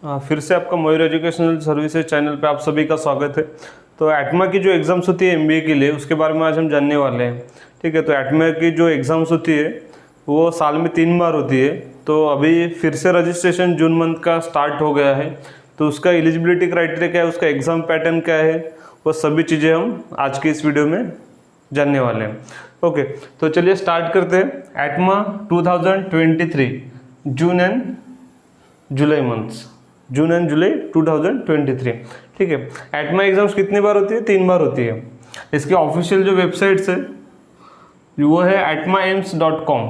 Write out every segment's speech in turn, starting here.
फिर से आपका मयूर एजुकेशनल सर्विसेज चैनल पे आप सभी का स्वागत है। तो एटमा की जो एग्ज़ाम्स होती है एमबीए के लिए, उसके बारे में आज हम जानने वाले हैं। ठीक है, तो एटमा की जो एग्ज़ाम्स होती है वो साल में 3 बार होती है। तो अभी फिर से रजिस्ट्रेशन जून मंथ का स्टार्ट हो गया है। तो उसका एलिजिबिलिटी क्राइटेरिया क्या है, उसका एग्ज़ाम पैटर्न क्या है, वो सभी चीज़ें हम आज की इस वीडियो में जानने वाले हैं। ओके, तो चलिए स्टार्ट करते हैं। एटमा 2023 June and July months, June and July 2023। ठीक है, एटमा एग्जाम्स कितनी बार होती है? 3 बार होती है। इसकी ऑफिशियल जो वेबसाइट्स है वो है atmaims.com,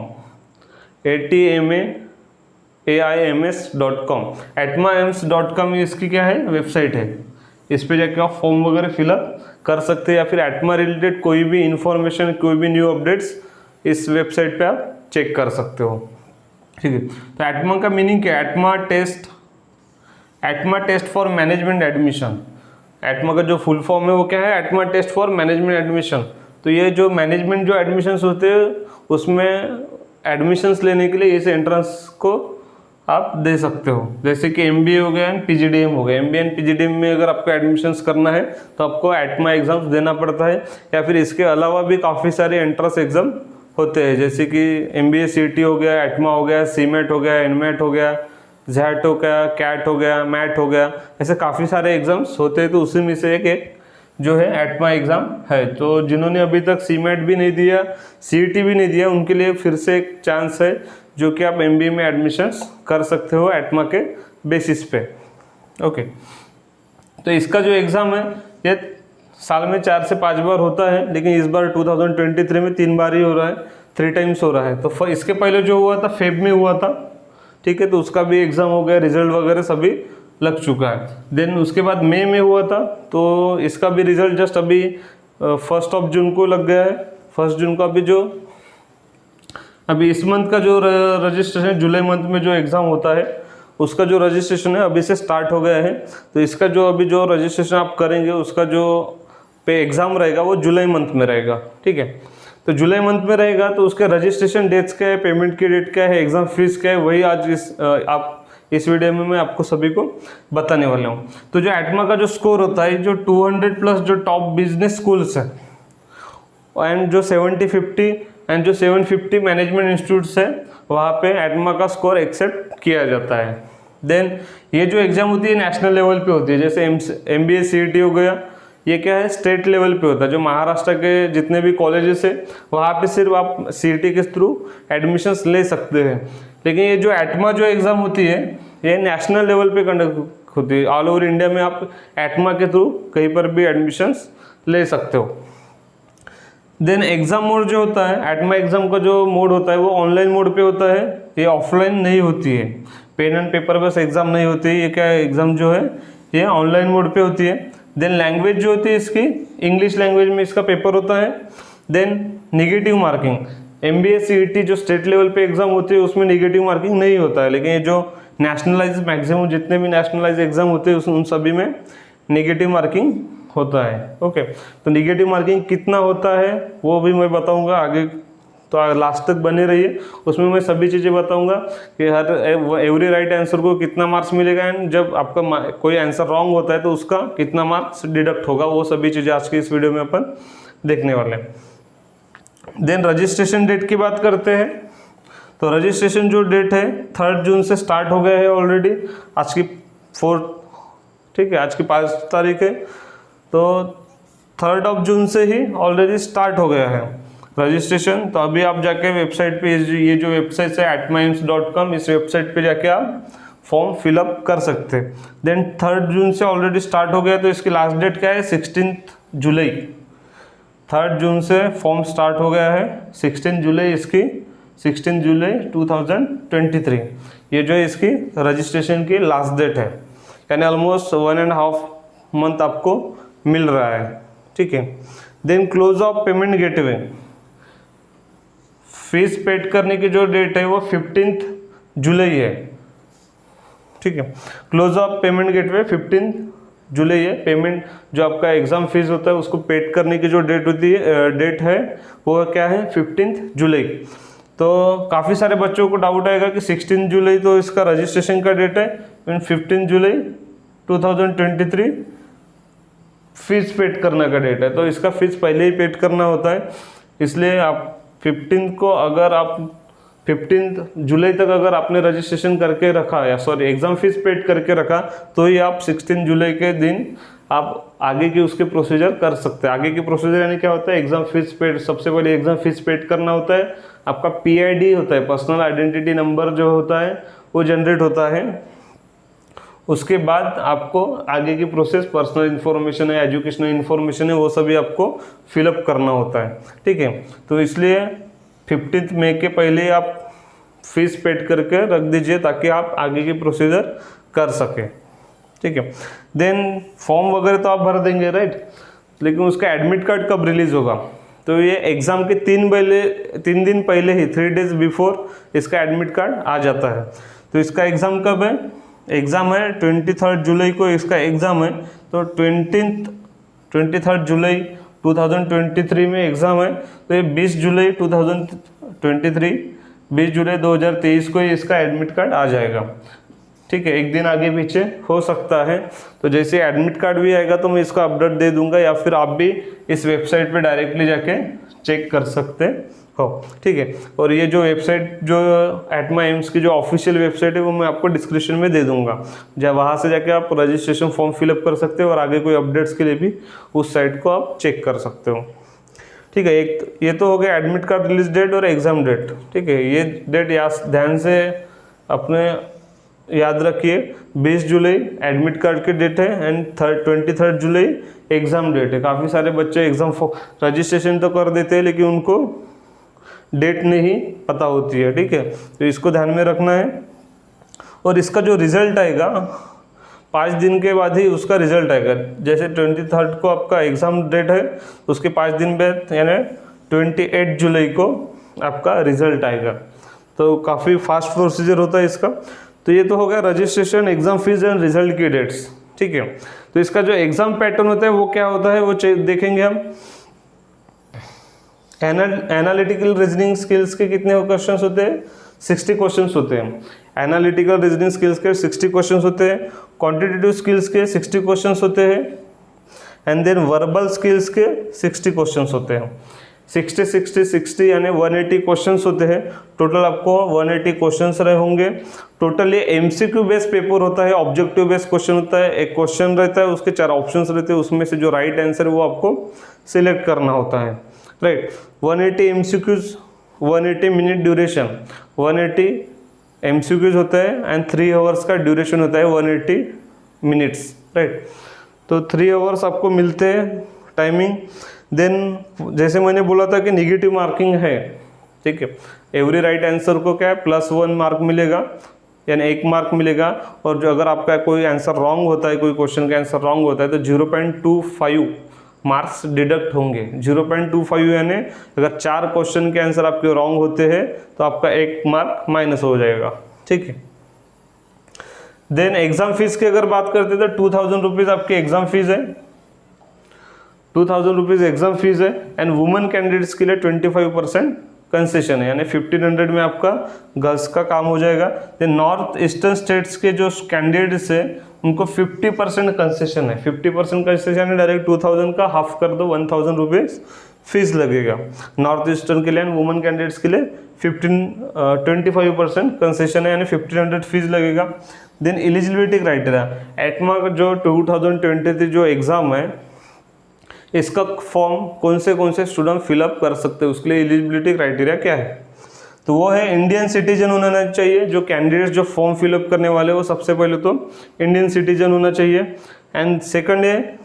atmaims.com। atmaims.com इसकी क्या है, वेबसाइट है। इस पे जाके आप फॉर्म वगैरह फिलअप कर सकते हैं, या फिर एटमा रिलेटेड कोई भी इंफॉर्मेशन, कोई भी न्यू अपडेट्स इस वेबसाइट पे आप चेक कर सकते हो। ठीक है, तो एटमा का मीनिंग क्या है? एटमा टेस्ट फॉर मैनेजमेंट एडमिशन। एटमा का जो फुल फॉर्म है वो क्या है? एटमा टेस्ट फॉर मैनेजमेंट एडमिशन। तो ये जो मैनेजमेंट जो एडमिशन्स होते हैं उसमें एडमिशन्स लेने के लिए इस एंट्रेंस को आप दे सकते हो। जैसे कि एमबीए हो गया एंड पीजीडीएम हो गया। एमबीए एंड पीजीडीएम में अगर आपको एडमिशन्स करना है तो आपको एटमा एग्जाम्स देना पड़ता है, या फिर इसके अलावा भी काफ़ी सारे एंट्रेंस एग्जाम होते हैं, जैसे कि एमबीए सीटी हो गया, एटमा हो गया, सीमेट हो गया, एनमेट हो गया, जैट हो गया, कैट हो गया, मैट हो गया। ऐसे काफ़ी सारे एग्जाम्स होते हैं। तो उसी में से एक जो है एटमा एग्ज़ाम है। तो जिन्होंने अभी तक सीमेट भी नहीं दिया, सीईटी भी नहीं दिया, उनके लिए फिर से एक चांस है जो कि आप एमबीए में एडमिशन्स कर सकते हो एटमा के बेसिस पे। ओके, तो इसका जो एग्ज़ाम है ये साल में 4 से 5 बार होता है, लेकिन इस बार 2023 में 3 बार ही हो रहा है, 3 टाइम्स हो रहा है। तो इसके पहले जो हुआ था फेब में हुआ था। ठीक है, तो उसका भी एग्ज़ाम हो गया, रिजल्ट वगैरह सभी लग चुका है। देन उसके बाद मई में हुआ था, तो इसका भी रिजल्ट जस्ट अभी 1 जून को लग गया है। 1 जून को अभी इस मंथ का जो रजिस्ट्रेशन, जुलाई मंथ में जो एग्ज़ाम होता है उसका जो रजिस्ट्रेशन है अभी से स्टार्ट हो गया है। तो इसका जो अभी जो रजिस्ट्रेशन आप करेंगे उसका जो पे एग्ज़ाम रहेगा वो जुलाई मंथ में रहेगा। ठीक है, तो जुलाई मंथ में रहेगा। तो उसके रजिस्ट्रेशन डेट्स क्या है, पेमेंट की डेट क्या है, एग्ज़ाम फीस क्या है, वही आज इस वीडियो में मैं आपको सभी को बताने वाला हूँ। तो जो एटमा का जो स्कोर होता है, जो 200 प्लस जो टॉप बिजनेस स्कूल्स है एंड जो 70-50 एंड जो 750 मैनेजमेंट इंस्टीट्यूट्स है, वहाँ पे एटमा का स्कोर एक्सेप्ट किया जाता है। देन ये जो एग्ज़ाम होती है नेशनल लेवल पे होती है, जैसे एमबीए सीईटी हो गया, ये क्या है, स्टेट लेवल पे होता है। जो महाराष्ट्र के जितने भी कॉलेजेस है वहाँ पे सिर्फ आप सीईटी के थ्रू एडमिशन्स ले सकते हैं। लेकिन ये जो एटमा जो एग्ज़ाम होती है ये नेशनल लेवल पे कंडक्ट होती है। ऑल ओवर इंडिया में आप एटमा के थ्रू कहीं पर भी एडमिशन्स ले सकते हो। देन एग्ज़ाम मोड जो होता है, एटमा एग्ज़ाम का जो मोड होता है वो ऑनलाइन मोड पे होता है, ये ऑफलाइन नहीं होती है। पेन एंड पेपर बस एग्ज़ाम नहीं होती है, ये क्या एग्ज़ाम जो है ये ऑनलाइन मोड पे होती है। देन लैंग्वेज जो होती है इसकी, इंग्लिश लैंग्वेज में इसका पेपर होता है। Then negative marking, MBA CET जो स्टेट लेवल पे एग्ज़ाम होती है उसमें निगेटिव मार्किंग नहीं होता है, लेकिन ये जो नेशनलाइज मैक्सिमम जितने भी नेशनलाइज एग्ज़ाम होते हैं उन सभी में निगेटिव मार्किंग होता है। ओके, तो निगेटिव मार्किंग कितना होता है वो भी मैं बताऊंगा आगे, तो लास्ट तक बने रहिए। उसमें मैं सभी चीज़ें बताऊंगा कि हर एवरी राइट आंसर को कितना मार्क्स मिलेगा, एंड जब आपका कोई आंसर रॉन्ग होता है तो उसका कितना मार्क्स डिडक्ट होगा, वो सभी चीज़ें आज की इस वीडियो में अपन देखने वाले हैं। देन रजिस्ट्रेशन डेट की बात करते हैं। तो रजिस्ट्रेशन जो डेट है 3 जून से स्टार्ट हो गया है ऑलरेडी। आज की 4, ठीक है, आज की 5 तारीख है, तो 3 जून से ही ऑलरेडी स्टार्ट हो गया है रजिस्ट्रेशन। तो अभी आप जाके वेबसाइट पे, ये जो वेबसाइट है atmaims.com, इस वेबसाइट पे जाके आप फॉर्म फिलअप कर सकते हैं। देन 3 जून से ऑलरेडी स्टार्ट हो गया, तो इसकी लास्ट डेट क्या है, 16 जुलाई। 3 जून से फॉर्म स्टार्ट हो गया है, 16 जुलाई इसकी, 16 जुलाई 2023 ये जो है इसकी रजिस्ट्रेशन की लास्ट डेट है। यानी ऑलमोस्ट 1.5 मंथ आपको मिल रहा है। ठीक है, then close of payment gateway, fees paid करने की जो डेट है वो 15 जुलाई है। ठीक है, क्लोज ऑफ पेमेंट गेटवे 15 जुलाई है। पेमेंट जो आपका एग्ज़ाम फीस होता है उसको पेड करने की जो डेट होती है, डेट है वो क्या है, 15 जुलाई। तो काफ़ी सारे बच्चों को डाउट आएगा कि 16 जुलाई तो इसका रजिस्ट्रेशन का डेट है, एंड 15 जुलाई 2023 फीस पेड करने का डेट है। तो इसका फीस पहले ही पेड करना होता है, इसलिए आप 15 को अगर आप 15 जुलाई तक अगर आपने रजिस्ट्रेशन करके रखा या सॉरी एग्ज़ाम फीस पेड करके रखा तो ही आप 16 जुलाई के दिन आप आगे की उसके प्रोसीजर कर सकते हैं। आगे की प्रोसीजर यानी क्या होता है, एग्ज़ाम फीस पेड, सबसे पहले एग्ज़ाम फीस पेड करना होता है, आपका PID होता है, पर्सनल आइडेंटिटी नंबर जो होता है वो जनरेट होता है। उसके बाद आपको आगे की प्रोसेस, पर्सनल इन्फॉर्मेशन है, एजुकेशनल इन्फॉर्मेशन है, वो सभी आपको फिलअप करना होता है, ठीक है। तो इसलिए 15 मई के पहले आप फीस पेड करके रख दीजिए ताकि आप आगे की प्रोसीजर कर सकें, ठीक है। देन फॉर्म वगैरह तो आप भर देंगे, राइट, लेकिन उसका एडमिट कार्ड कब रिलीज़ होगा, तो ये एग्ज़ाम के 3 दिन पहले ही 3 डेज बिफोर इसका एडमिट कार्ड आ जाता है। तो इसका एग्ज़ाम कब है, एग्ज़ाम है 23 जुलाई को इसका एग्ज़ाम है। तो 23 जुलाई 2023 में एग्ज़ाम है, तो ये 20 जुलाई 2023 को ही इसका एडमिट कार्ड आ जाएगा, ठीक है। एक दिन आगे पीछे हो सकता है, तो जैसे एडमिट कार्ड भी आएगा तो मैं इसका अपडेट दे दूंगा, या फिर आप भी इस वेबसाइट पे डायरेक्टली जाके चेक कर सकते हो, ठीक है। और ये जो वेबसाइट जो एटमा एम्स की जो ऑफिशियल वेबसाइट है वो मैं आपको डिस्क्रिप्शन में दे दूंगा, जब वहाँ से जाके आप रजिस्ट्रेशन फॉर्म फिलअप कर सकते हो और आगे कोई अपडेट्स के लिए भी उस साइट को आप चेक कर सकते हो, ठीक है। एक ये तो हो गया एडमिट कार्ड रिलीज डेट और एग्ज़ाम डेट, ठीक है। ये डेट ध्यान से अपने याद रखिए, 20 जुलाई एडमिट कार्ड की डेट है एंड 23 जुलाई एग्ज़ाम डेट है। काफ़ी सारे बच्चे एग्ज़ाम रजिस्ट्रेशन तो कर देते हैं लेकिन उनको डेट नहीं पता होती है, ठीक है। तो इसको ध्यान में रखना है। और इसका जो रिज़ल्ट आएगा 5 दिन के बाद ही उसका रिज़ल्ट आएगा। जैसे 23 को आपका एग्ज़ाम डेट है, उसके 5 दिन बाद यानी 28 जुलाई को आपका रिज़ल्ट आएगा। तो काफ़ी फास्ट प्रोसीजर होता है इसका। तो ये तो हो गया registration, exam fees and result की डेट्स, ठीक है। तो इसका जो एग्ज़ाम पैटर्न होता है वो क्या होता है वो देखेंगे हम। एनालिटिकल रीजनिंग स्किल्स के कितने क्वेश्चंस होते हैं, 60 क्वेश्चंस होते हैं। एनालिटिकल रीजनिंग स्किल्स के 60 क्वेश्चंस होते हैं, क्वांटिटेटिव स्किल्स के 60 क्वेश्चंस होते हैं, एंड देन वर्बल स्किल्स के 60 क्वेश्चंस होते हैं। 60 यानी 180 क्वेश्चंस होते हैं टोटल। आपको 180 क्वेश्चंस रहे होंगे टोटल। ये MCQ बेस पेपर होता है, ऑब्जेक्टिव बेस क्वेश्चन होता है। एक क्वेश्चन रहता है, उसके 4 ऑप्शंस रहते हैं, उसमें से जो राइट आंसर है वो आपको सिलेक्ट करना होता है, right. 180 MCQs, 180 minute duration, 180 MCQs होता है एंड 3 आवर्स का ड्यूरेशन होता है, 180 मिनट्स, राइट। तो 3 आवर्स आपको मिलते हैं टाइमिंग। देन जैसे मैंने बोला था कि निगेटिव मार्किंग है, ठीक है। एवरी राइट आंसर को क्या है +1 मार्क मिलेगा, यानी 1 मार्क मिलेगा। और जो अगर आपका कोई आंसर रॉन्ग होता है, कोई क्वेश्चन का आंसर रॉन्ग होता है तो 0.25 मार्क्स डिडक्ट होंगे। 0.25 यानी अगर 4 क्वेश्चन के आंसर आपके रॉन्ग होते हैं तो आपका 1 मार्क माइनस हो जाएगा, ठीक है। देन एग्जाम फीस की अगर बात करते हैं तो 2000 रुपीज़ आपकी एग्जाम फीस है, 2000 रुपीज़ एग्जाम फीस है। एंड वुमेन कैंडिडेट्स के लिए 25% कंसेशन है, यानी 1500 में आपका गर्ल्स का काम हो जाएगा। देन नॉर्थ ईस्टर्न स्टेट्स के जो कैंडिडेट्स है उनको 50% कंसेशन है। 50% कंसेशन है, डायरेक्ट 2000 का हाफ कर दो, 1000 रुपीज़ फीस लगेगा नॉर्थ ईस्टर्न के लिए। एंड वुमेन कैंडिडेट्स के लिए 25% कंसेशन है, यानी 1500 फीस लगेगा। देन एलिजिबिलिटी क्राइटेरिया, एटमा का जो 2023 जो एग्ज़ाम है इसका फॉर्म कौन से स्टूडेंट फिलअप कर सकते हैं, उसके लिए एलिजिबिलिटी क्राइटेरिया क्या है, तो वो है इंडियन सिटीजन होना चाहिए। जो कैंडिडेट जो फॉर्म फिलअप करने वाले वो सबसे पहले तो इंडियन सिटीजन होना चाहिए। एंड सेकंड है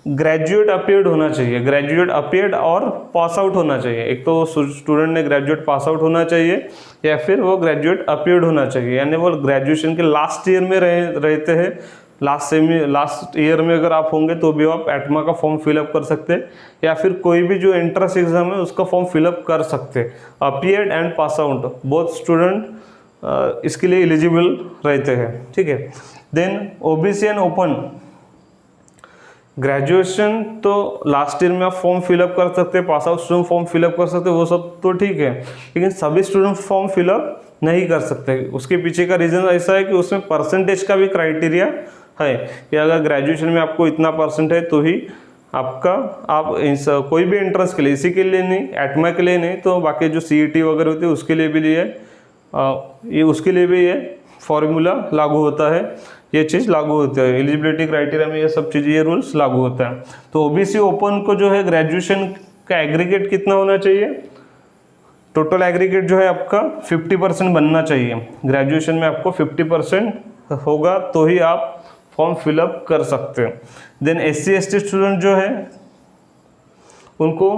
ग्रेजुएट अपीयर्ड होना चाहिए, ग्रेजुएट अपीयर्ड और पास आउट होना चाहिए। एक तो स्टूडेंट ने ग्रेजुएट पास आउट होना चाहिए या फिर वो ग्रेजुएट अपीयर्ड होना चाहिए, यानी वो ग्रेजुएशन के लास्ट ईयर में रहते हैं। लास्ट ईयर में अगर आप होंगे तो भी आप एटमा का फॉर्म फिलअप कर सकते हैं, या फिर कोई भी जो एंट्रेंस एग्जाम है उसका फॉर्म फिलअप कर सकते हैं। Appeared and pass out both student इसके लिए एलिजिबल रहते हैं, ठीक है। Then OBC and open, graduation तो लास्ट ईयर में आप फॉर्म फिलअप कर सकते हैं, pass out student form fill up कर सकते हैं, वो सब तो ठीक है, लेकिन सभी स्टूडेंट फॉर्म फिलअप नहीं कर सकते। उसके पीछे का रीज़न ऐसा है कि उसमें परसेंटेज का भी क्राइटेरिया है कि अगर ग्रेजुएशन में आपको इतना परसेंट है तो ही आपका आप इस कोई भी एंट्रेंस के लिए, इसी के लिए नहीं, एटमा के लिए नहीं, तो बाकी जो CET वगैरह होती है उसके लिए भी ये उसके लिए भी ये फॉर्मूला लागू होता है, ये चीज़ लागू होता है। एलिजिबिलिटी क्राइटेरिया में ये सब चीज़ें, ये रूल्स लागू होता है। तो OBC ओपन को जो है ग्रेजुएशन का एग्रीगेट कितना होना चाहिए, टोटल एग्रीगेट जो है आपका 50% बनना चाहिए। ग्रेजुएशन में आपको 50% होगा तो ही आप फॉर्म फिलअप कर सकते हैं। देन SC ST स्टूडेंट जो है उनको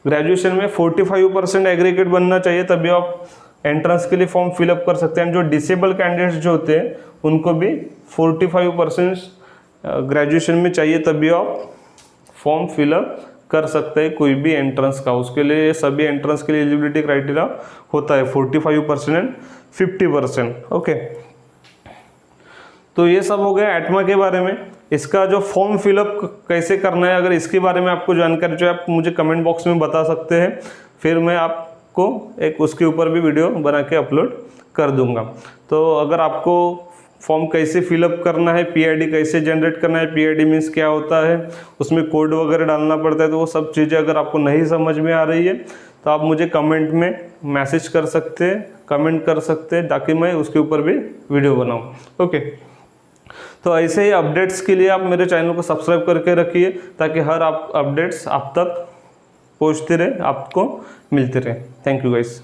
ग्रेजुएशन में 45% एग्रीगेट बनना चाहिए, तभी आप एंट्रेंस के लिए फॉर्म फिलअप कर सकते हैं। जो डिसेबल कैंडिडेट्स जो होते हैं उनको भी 45% ग्रेजुएशन में चाहिए, तभी आप फॉर्म फिलअप कर सकते हैं कोई भी एंट्रेंस का। उसके लिए सभी एंट्रेंस के लिए एलिजिबिलिटी क्राइटेरिया होता है 45% एंड 50%। ओके, तो ये सब हो गया एटमा के बारे में। इसका जो फॉर्म फिलअप कैसे करना है, अगर इसके बारे में आपको जानकारी जो है आप मुझे कमेंट बॉक्स में बता सकते हैं, फिर मैं आपको एक उसके ऊपर भी वीडियो बना के अपलोड कर दूंगा। तो अगर आपको फॉर्म कैसे फिलअप करना है, PID कैसे जनरेट करना है, PID मीन्स क्या होता है, उसमें कोड वगैरह डालना पड़ता है, तो वो सब चीज़ें अगर आपको नहीं समझ में आ रही है तो आप मुझे कमेंट में मैसेज कर सकते हैं, कमेंट कर सकते हैं, ताकि मैं उसके ऊपर भी वीडियो बनाऊँ। ओके, तो ऐसे ही अपडेट्स के लिए आप मेरे चैनल को सब्सक्राइब करके रखिए, ताकि हर आप अपडेट्स आप तक पहुँचते रहे, आपको मिलते रहे। Thank you guys.